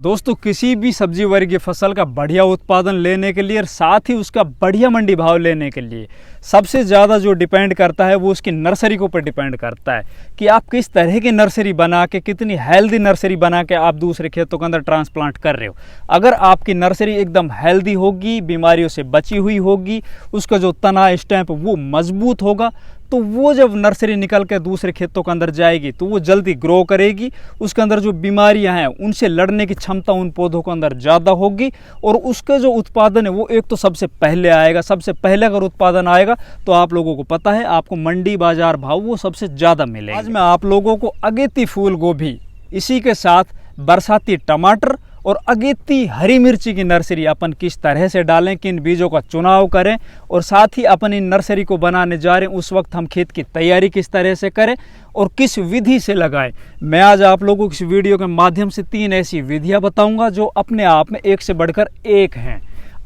दोस्तों किसी भी सब्जी वर्गीय फसल का बढ़िया उत्पादन लेने के लिए और साथ ही उसका बढ़िया मंडी भाव लेने के लिए सबसे ज़्यादा जो डिपेंड करता है वो उसकी नर्सरी के ऊपर डिपेंड करता है कि आप किस तरह की नर्सरी बना के, कितनी हेल्दी नर्सरी बना के आप दूसरे खेतों के अंदर ट्रांसप्लांट कर रहे हो। अगर आपकी नर्सरी एकदम हेल्दी होगी, बीमारियों से बची हुई होगी, उसका जो तना स्टैम्प वो मजबूत होगा, तो वो जब नर्सरी निकल के दूसरे खेतों के अंदर जाएगी तो वो जल्दी ग्रो करेगी। उसके अंदर जो बीमारियां हैं उनसे लड़ने की क्षमता उन पौधों के अंदर ज़्यादा होगी और उसका जो उत्पादन है वो एक तो सबसे पहले आएगा। सबसे पहले अगर उत्पादन आएगा तो आप लोगों को पता है आपको मंडी बाजार भाव वो सबसे ज़्यादा मिलेगा। आज मैं आप लोगों को अगेती फूल गोभी, इसी के साथ बरसाती टमाटर और अगेती हरी मिर्ची की नर्सरी अपन किस तरह से डालें, किन बीजों का चुनाव करें और साथ ही अपन इन नर्सरी को बनाने जा रहे हैं उस वक्त हम खेत की तैयारी किस तरह से करें और किस विधि से लगाएं। मैं आज आप लोगों को इस वीडियो के माध्यम से 3 ऐसी विधियां बताऊंगा जो अपने आप में एक से बढ़कर एक हैं।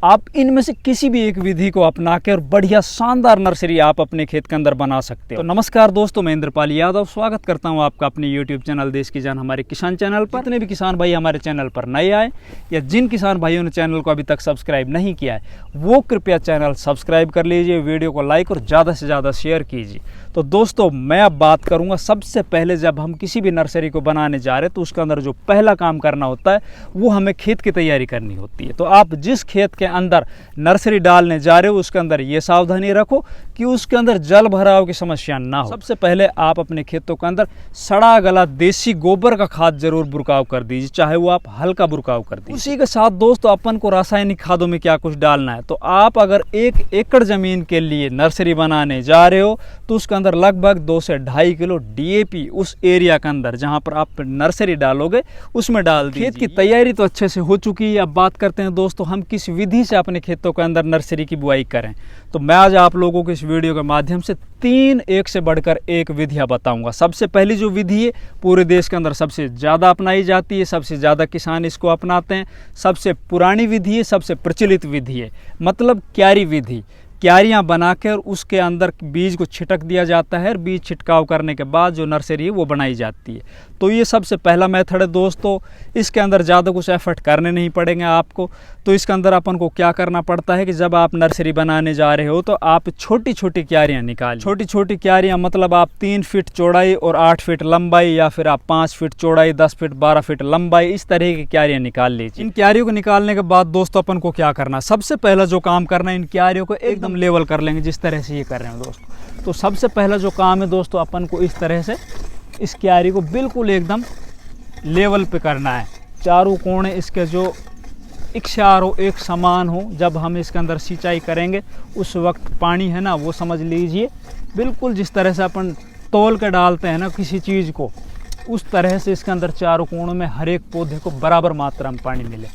आप इनमें से किसी भी एक विधि को अपना के और बढ़िया शानदार नर्सरी आप अपने खेत के अंदर बना सकते हो। तो नमस्कार दोस्तों, मैं इंद्रपाल यादव स्वागत करता हूं आपका अपने YouTube चैनल देश की जान हमारे किसान चैनल पर। जितने भी किसान भाई हमारे चैनल पर नए आए या जिन किसान भाइयों ने चैनल को अभी तक सब्सक्राइब नहीं किया है वो कृपया चैनल सब्सक्राइब कर लीजिए, वीडियो को लाइक और ज़्यादा से ज़्यादा शेयर कीजिए। तो दोस्तों मैं अब बात करूँगा सबसे पहले जब हम किसी भी नर्सरी को बनाने जा रहे हैं तो उसके अंदर जो पहला काम करना होता है वो हमें खेत की तैयारी करनी होती है। तो आप जिस खेत के अंदर नर्सरी डालने जा रहे हो उसके अंदर ये सावधानी रखो कि उसके अंदर जल भराव की समस्या ना हो। सबसे पहले आप अपने खेतों के अंदर सड़ा गला देसी गोबर का खाद जरूर बुरकाव कर दीजिए, चाहे वो आप हल्का बुरकाव कर दीजिए। उसी के साथ दोस्तों अपन को रासायनिक खादों में क्या कुछ डालना है, तो आप अगर 1 एकड़ जमीन के लिए नर्सरी बनाने जा रहे हो तो उसके अंदर लगभग 2 से 2.5 किलो DAP उस एरिया के अंदर जहाँ पर आप नर्सरी डालोगे उसमें डाल दीजिए। खेत की तैयारी तो अच्छे से हो चुकी है। अब बात करते हैं दोस्तों हम किस विधि से अपने खेतों के अंदर नर्सरी की बुआई करें। तो मैं आज आप लोगों को इस वीडियो के माध्यम से 3 एक से बढ़कर एक विधियां बताऊंगा। सबसे पहली जो विधि है पूरे देश के अंदर सबसे ज़्यादा अपनाई जाती है, सबसे ज़्यादा किसान इसको अपनाते हैं, सबसे पुरानी विधि है, सबसे प्रचलित विधि है, मतलब क्यारी विधि। क्यारियाँ बनाकर उसके अंदर बीज को छिटक दिया जाता है और बीज छिटकाव करने के बाद जो नर्सरी है वो बनाई जाती है। तो ये सबसे पहला मेथड है दोस्तों। इसके अंदर ज़्यादा कुछ एफर्ट करने नहीं पड़ेंगे आपको। तो इसके अंदर अपन को क्या करना पड़ता है कि जब आप नर्सरी बनाने जा रहे हो तो आप छोटी छोटी क्यारियाँ निकालें। छोटी छोटी क्यारियाँ मतलब आप 3 फीट चौड़ाई और 8 फीट लंबाई या फिर आप 5 फीट चौड़ाई 10 फीट 12 फीट लंबाई इस तरह की क्यारियाँ निकाल लीजिए। इन क्यारियों को निकालने के बाद दोस्तों अपन को क्या करना है, सबसे पहला जो काम करना है इन क्यारियों को एकदम लेवल कर लेंगे जिस तरह से ये कर रहे हैं दोस्तों। तो सबसे पहला जो काम है दोस्तों अपन को इस तरह से इस क्यारी को बिल्कुल एकदम लेवल पे करना है। चारों कोने इसके जो इकसार हो, एक समान हो। जब हम इसके अंदर सिंचाई करेंगे उस वक्त पानी है ना वो समझ लीजिए बिल्कुल जिस तरह से अपन तौल के डालते हैं ना किसी चीज़ को, उस तरह से इसके अंदर चारों कोनों में हर एक पौधे को बराबर मात्रा में पानी मिले।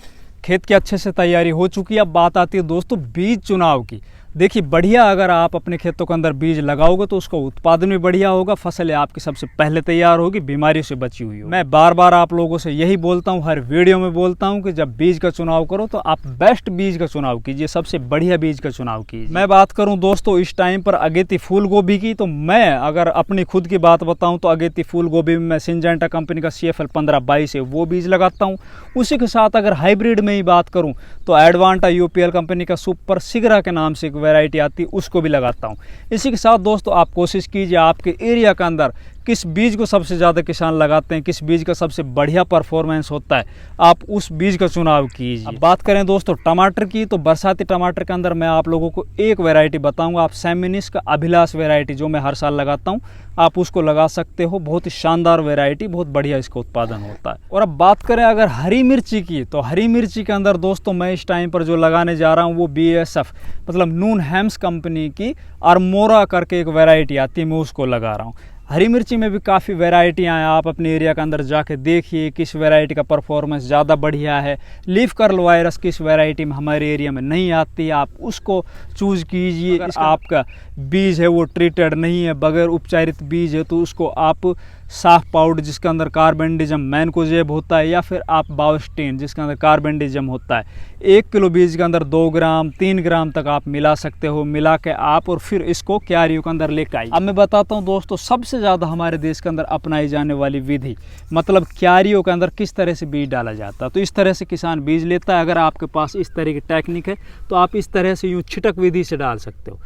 खेत की अच्छे से तैयारी हो चुकी है। अब बात आती है दोस्तों बीज चुनाव की। देखिए बढ़िया अगर आप अपने खेतों के अंदर बीज लगाओगे तो उसका उत्पादन भी बढ़िया होगा, फसल आपकी सबसे पहले तैयार होगी, बीमारियों से बची हुई होगी। मैं बार बार आप लोगों से यही बोलता हूँ, हर वीडियो में बोलता हूँ कि जब बीज का चुनाव करो तो आप बेस्ट बीज का चुनाव कीजिए, सबसे बढ़िया बीज का चुनाव कीजिए। मैं बात करूँ दोस्तों इस टाइम पर अगेती फूल गोभी की, तो मैं अगर अपनी खुद की बात बताऊँ तो अगेती फूल गोभी में मैं सिंजेंटा कंपनी का CFL 1522 है वो बीज लगाता हूँ। उसी के साथ अगर हाइब्रिड में ही बात करूँ तो एडवांटा UPL कंपनी का सुपर सिगरा के नाम से एक वैरायटी आती है उसको भी लगाता हूँ। इसी के साथ दोस्तों आप कोशिश कीजिए आपके एरिया के अंदर किस बीज को सबसे ज़्यादा किसान लगाते हैं, किस बीज का सबसे बढ़िया परफॉर्मेंस होता है, आप उस बीज का चुनाव कीजिए। अब बात करें दोस्तों टमाटर की, तो बरसाती टमाटर के अंदर मैं आप लोगों को एक वैरायटी बताऊंगा। आप सैमिनिस का अभिलाष वैरायटी जो मैं हर साल लगाता हूं आप उसको लगा सकते हो। बहुत ही शानदार वैरायटी, बहुत बढ़िया इसका उत्पादन होता है। और अब बात करें अगर हरी मिर्ची की, तो हरी मिर्ची के अंदर दोस्तों मैं इस टाइम पर जो लगाने जा रहा हूँ वो BASF मतलब नून हेम्स कंपनी की अरमोरा करके एक वैरायटी आती है, मैं उसको लगा रहा हूँ। हरी मिर्ची में भी काफ़ी वैरायटियाँ हैं, आप अपने एरिया के अंदर जाके देखिए किस वैरायटी का परफॉर्मेंस ज़्यादा बढ़िया है। लीफ कर्ल वायरस किस वैरायटी में हमारे एरिया में नहीं आती है, आप उसको चूज़ कीजिए। आपका बीज है वो ट्रीटेड नहीं है, बगैर उपचारित बीज है तो उसको आप साफ पाउडर जिसके अंदर कार्बेंडिजम मैनकोजेब होता है, या फिर आप बायोस्टीन जिसके अंदर कार्बेंडिजम होता है, 1 किलो बीज के अंदर 2 ग्राम 3 ग्राम तक आप मिला सकते हो। मिला के आप और फिर इसको क्यारियों के अंदर लेकर आइए। अब मैं बताता हूँ दोस्तों सबसे ज़्यादा हमारे देश के अंदर अपनाई जाने वाली विधि, मतलब क्यारियों के अंदर किस तरह से बीज डाला जाता है। तो इस तरह से किसान बीज लेता है। अगर आपके पास इस तरह की टेक्निक है तो आप इस तरह से यूँ छिटक विधि से डाल सकते हो।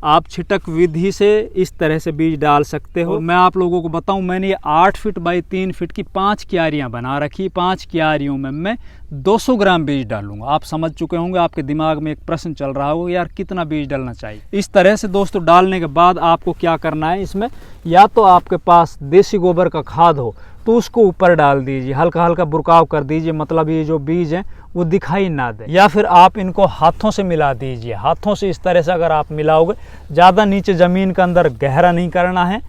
आप छिटक विधि से इस तरह से बीज डाल सकते हो। मैं आप लोगों को बताऊं, मैंने ये 8 फीट बाई 3 फीट की 5 क्यारियां बना रखी। 5 क्यारियों में मैं 200 ग्राम बीज डालूंगा। आप समझ चुके होंगे, आपके दिमाग में एक प्रश्न चल रहा होगा यार कितना बीज डालना चाहिए। इस तरह से दोस्तों डालने के बाद आपको क्या करना है, इसमें या तो आपके पास देसी गोबर का खाद हो तो उसको ऊपर डाल दीजिए, हल्का हल्का बुरकाव कर दीजिए, मतलब ये जो बीज हैं वो दिखाई ना दे। या फिर आप इनको हाथों से मिला दीजिए। हाथों से इस तरह से अगर आप मिलाओगे, ज़्यादा नीचे ज़मीन के अंदर गहरा नहीं करना है,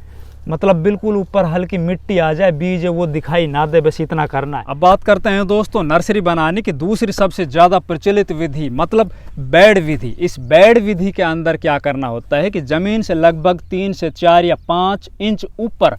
मतलब बिल्कुल ऊपर हल्की मिट्टी आ जाए, बीज है वो दिखाई ना दे, बस इतना करना है। अब बात करते हैं दोस्तों नर्सरी बनाने की दूसरी सबसे ज़्यादा प्रचलित विधि, मतलब बेड विधि। इस बेड विधि के अंदर क्या करना होता है कि ज़मीन से लगभग 3 से 4 या 5 इंच ऊपर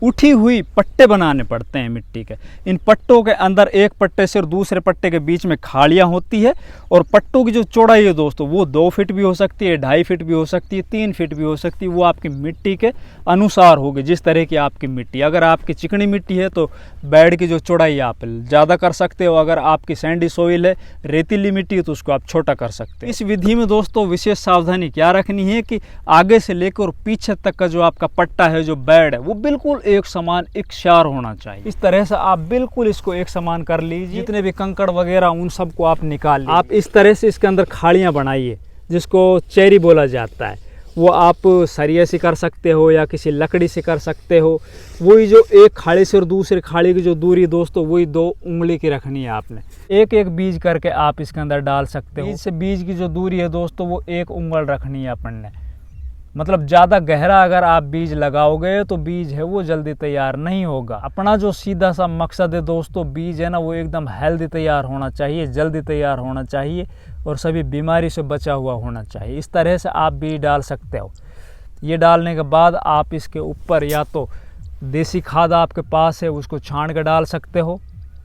उठी हुई पट्टे बनाने पड़ते हैं मिट्टी के। इन पट्टों के अंदर एक पट्टे से और दूसरे पट्टे के बीच में खाड़ियाँ होती है, और पट्टों की जो चौड़ाई है दोस्तों वो 2 फीट भी हो सकती है, 2.5 फीट भी हो सकती है, 3 फीट भी हो सकती है। वो आपकी मिट्टी के अनुसार होगी, जिस तरह की आपकी मिट्टी। अगर आपकी चिकनी मिट्टी है तो बेड की जो चौड़ाई आप ज़्यादा कर सकते हो। अगर आपकी सैंडी सोइल है, रेतीली मिट्टी है, तो उसको आप छोटा कर सकते हो। इस विधि में दोस्तों विशेष सावधानी क्या रखनी है कि आगे से लेकर पीछे तक का जो आपका पट्टा है, जो बेड है, वो बिल्कुल एक समान एकसार होना चाहिए। इस तरह से आप बिल्कुल इसको एक समान कर लीजिए। जितने भी कंकड़ वगैरह उन सबको आप निकाल लीजिए। आप इस तरह से इसके अंदर खाड़ियाँ बनाइए, जिसको चेरी बोला जाता है। वो आप सरिये से कर सकते हो या किसी लकड़ी से कर सकते हो। वही जो एक खाड़ी से और दूसरे खाड़ी की जो दूरी दोस्तों, वही 2 उंगली की रखनी है आपने। एक एक बीज करके आप इसके अंदर डाल सकते हो। बीज से बीज की जो दूरी है दोस्तों, वो 1 उंगल रखनी है अपन ने। मतलब ज़्यादा गहरा अगर आप बीज लगाओगे तो बीज है वो जल्दी तैयार नहीं होगा। अपना जो सीधा सा मकसद है दोस्तों, बीज है ना वो एकदम हेल्दी तैयार होना चाहिए, जल्दी तैयार होना चाहिए, और सभी बीमारी से बचा हुआ होना चाहिए। इस तरह से आप बीज डाल सकते हो। ये डालने के बाद आप इसके ऊपर या तो देसी खाद आपके पास है उसको छान कर डाल सकते हो,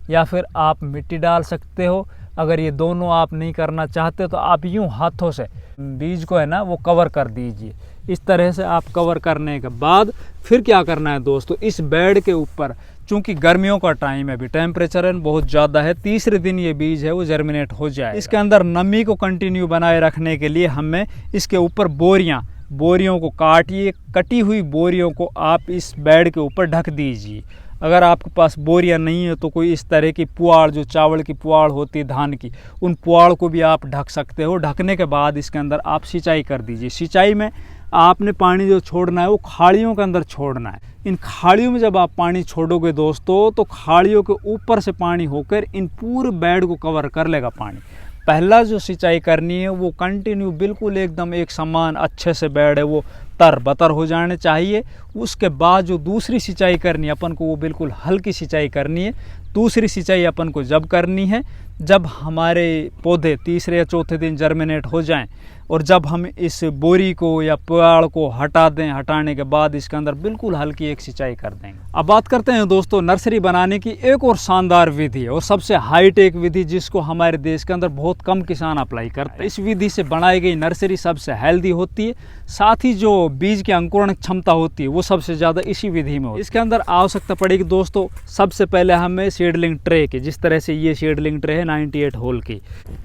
या फिर आप मिट्टी डाल सकते हो। अगर ये दोनों आप नहीं करना चाहते तो आप यूँ हाथों से बीज को है ना वो कवर कर दीजिए। इस तरह से आप कवर करने के बाद फिर क्या करना है दोस्तों, इस बेड के ऊपर, चूंकि गर्मियों का टाइम है, अभी टेम्परेचर बहुत ज़्यादा है, तीसरे दिन ये बीज है वो जर्मिनेट हो जाए। इसके अंदर नमी को कंटिन्यू बनाए रखने के लिए हमें इसके ऊपर बोरियों को काटिए। कटी हुई बोरियों को आप इस बेड के ऊपर ढक दीजिए। अगर आपके पास बोरियां नहीं है तो कोई इस तरह की पुआड़, जो चावल की पुआड़ होती है धान की, उन पुआड़ को भी आप ढक सकते हो। ढकने के बाद इसके अंदर आप सिंचाई कर दीजिए। सिंचाई में आपने पानी जो छोड़ना है वो खाड़ियों के अंदर छोड़ना है। इन खाड़ियों में जब आप पानी छोड़ोगे दोस्तों, तो खाड़ियों के ऊपर से पानी होकर इन पूरे बेड को कवर कर लेगा पानी। पहला जो सिंचाई करनी है वो कंटिन्यू बिल्कुल एकदम एक समान अच्छे से बेड है वो तर बतर हो जाने चाहिए। उसके बाद जो दूसरी सिंचाई करनी है अपन को, वो बिल्कुल हल्की सिंचाई करनी है। दूसरी सिंचाई अपन को जब करनी है जब हमारे पौधे तीसरे या चौथे दिन जर्मिनेट हो जाएं, और जब हम इस बोरी को या पुआड़ को हटा दें। हटाने के बाद इसके अंदर बिल्कुल हल्की एक सिंचाई कर देंगे। अब बात करते हैं दोस्तों नर्सरी बनाने की एक और शानदार विधि है और सबसे हाईटेक विधि, जिसको हमारे देश के अंदर बहुत कम किसान अप्लाई करते हैं। इस विधि से बनाई गई नर्सरी सबसे हेल्दी होती है, साथ ही जो बीज की अंकुरण क्षमता होती है वो सबसे ज़्यादा इसी विधि में होती है। इसके अंदर आवश्यकता पड़ेगी दोस्तों सबसे पहले हमें सीडलिंग ट्रे की, जिस तरह से ये सीडलिंग ट्रे है 98 होल की।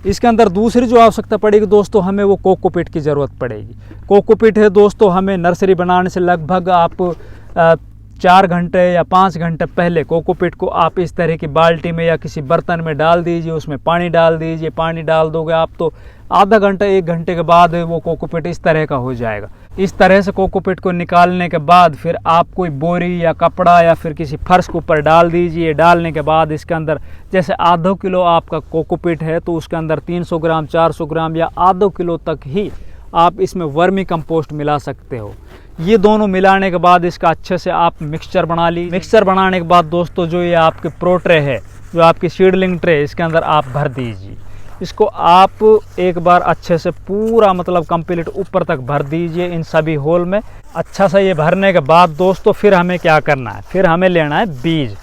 इसके अंदर दूसरी जो आवश्यकता पड़ेगी दोस्तों, हमें वो कोकोपीट की ज़रूरत पड़ेगी। कोकोपीट है दोस्तों, हमें नर्सरी बनाने से लगभग आप 4 घंटे या 5 घंटे पहले कोकोपीट को आप इस तरह की बाल्टी में या किसी बर्तन में डाल दीजिए, उसमें पानी डाल दीजिए। पानी डाल दोगे आप तो आधा घंटा 1 घंटे के बाद वो कोकोपीट इस तरह का हो जाएगा। इस तरह से कोकोपीट को निकालने के बाद फिर आप कोई बोरी या कपड़ा या फिर किसी फर्श के ऊपर डाल दीजिए। डालने के बाद इसके अंदर जैसे आधा किलो आपका कोकोपीट है तो उसके अंदर 300 ग्राम 400 ग्राम या आधा किलो तक ही आप इसमें वर्मी कंपोस्ट मिला सकते हो। ये दोनों मिलाने के बाद इसका अच्छे से आप मिक्सचर बना लीजिए। मिक्सचर बनाने के बाद दोस्तों जो ये आपके प्रो ट्रे है, जो आपकी सीडलिंग ट्रे, इसके अंदर आप भर दीजिए। इसको आप एक बार अच्छे से पूरा मतलब कंप्लीट ऊपर तक भर दीजिए इन सभी होल में। अच्छा सा ये भरने के बाद दोस्तों फिर हमें क्या करना है, फिर हमें लेना है बीज।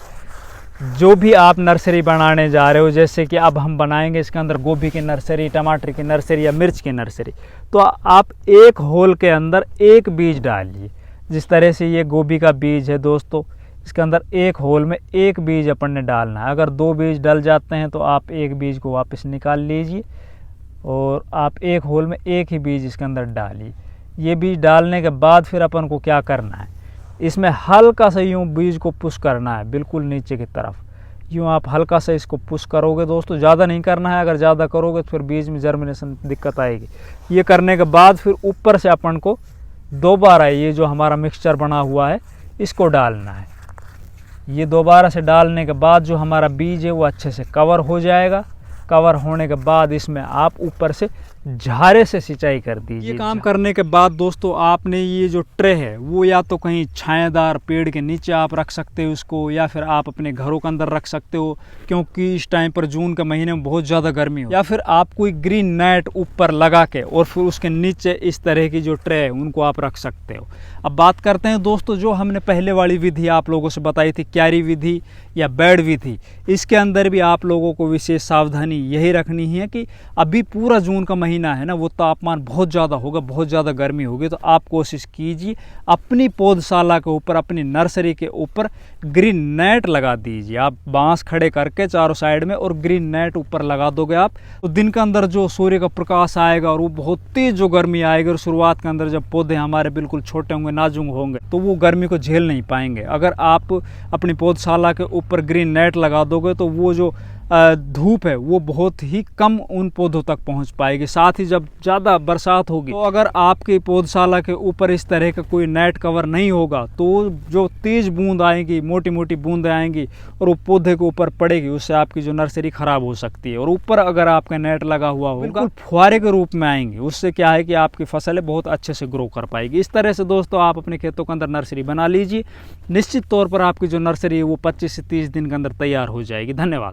जो भी आप नर्सरी बनाने जा रहे हो, जैसे कि अब हम बनाएंगे इसके अंदर गोभी की नर्सरी, टमाटर की नर्सरी या मिर्च की नर्सरी, तो आप एक होल के अंदर एक बीज डालिए। जिस तरह से ये गोभी का बीज है दोस्तों, इसके अंदर एक होल में एक बीज अपन ने डालना है। अगर 2 बीज डल जाते हैं तो आप एक बीज को वापस निकाल लीजिए और आप एक होल में एक ही बीज इसके अंदर डालिए। ये बीज डालने के बाद फिर अपन को क्या करना है, इसमें हल्का सा यूँ बीज को पुश करना है बिल्कुल नीचे की तरफ। यूँ आप हल्का सा इसको पुश करोगे दोस्तों, ज़्यादा नहीं करना है। अगर ज़्यादा करोगे तो फिर बीज में जर्मिनेशन दिक्कत आएगी। ये करने के बाद फिर ऊपर से अपन को दोबारा ये जो हमारा मिक्सचर बना हुआ है इसको डालना है। ये दोबारा से डालने के बाद जो हमारा बीज है वो अच्छे से कवर हो जाएगा। कवर होने के बाद इसमें आप ऊपर से झारे से सिंचाई कर दीजिए। ये काम करने के बाद दोस्तों आपने ये जो ट्रे है वो या तो कहीं छायादार पेड़ के नीचे आप रख सकते हो उसको, या फिर आप अपने घरों के अंदर रख सकते हो, क्योंकि इस टाइम पर जून के महीने में बहुत ज़्यादा गर्मी हो। या फिर आप कोई ग्रीन नेट ऊपर लगा के और फिर उसके नीचे इस तरह की जो ट्रे है उनको आप रख सकते हो। अब बात करते हैं दोस्तों जो हमने पहले वाली विधि आप लोगों से बताई थी, क्यारी विधि या बेड विधि, इसके अंदर भी आप लोगों को विशेष सावधानी यही रखनी है कि अभी पूरा जून का महीना है ना, वो तापमान बहुत ज़्यादा होगा, बहुत ज़्यादा गर्मी होगी, तो आप कोशिश कीजिए अपनी पौधशाला के ऊपर, अपनी नर्सरी के ऊपर ग्रीन नेट लगा दीजिए। आप बांस खड़े करके चारों साइड में और ग्रीन नेट ऊपर लगा दोगे आप, तो दिन के अंदर जो सूर्य का प्रकाश आएगा और वो बहुत तेज जो गर्मी आएगी, और शुरुआत के अंदर जब पौधे हमारे बिल्कुल छोटे होंगे, नाजुक होंगे, तो वो गर्मी को झेल नहीं पाएंगे। अगर आप अपनी पौधशाला के ऊपर ग्रीन नेट लगा दोगे तो वो जो धूप है वो बहुत ही कम उन पौधों तक पहुंच पाएगी। साथ ही जब ज़्यादा बरसात होगी तो अगर आपकी पौधशाला के ऊपर इस तरह का कोई नेट कवर नहीं होगा तो जो तेज़ बूंद आएंगी, मोटी मोटी बूंदें आएंगी और वो पौधे के ऊपर पड़ेगी, उससे आपकी जो नर्सरी ख़राब हो सकती है। और ऊपर अगर आपका नेट लगा हुआ होगा बिल्कुल फुहारे के रूप में आएंगे, उससे क्या है कि आपकी फसलें बहुत अच्छे से ग्रो कर पाएगी। इस तरह से दोस्तों आप अपने खेतों के अंदर नर्सरी बना लीजिए। निश्चित तौर पर आपकी जो नर्सरी है वो 25 से 30 दिन के अंदर तैयार हो जाएगी। धन्यवाद।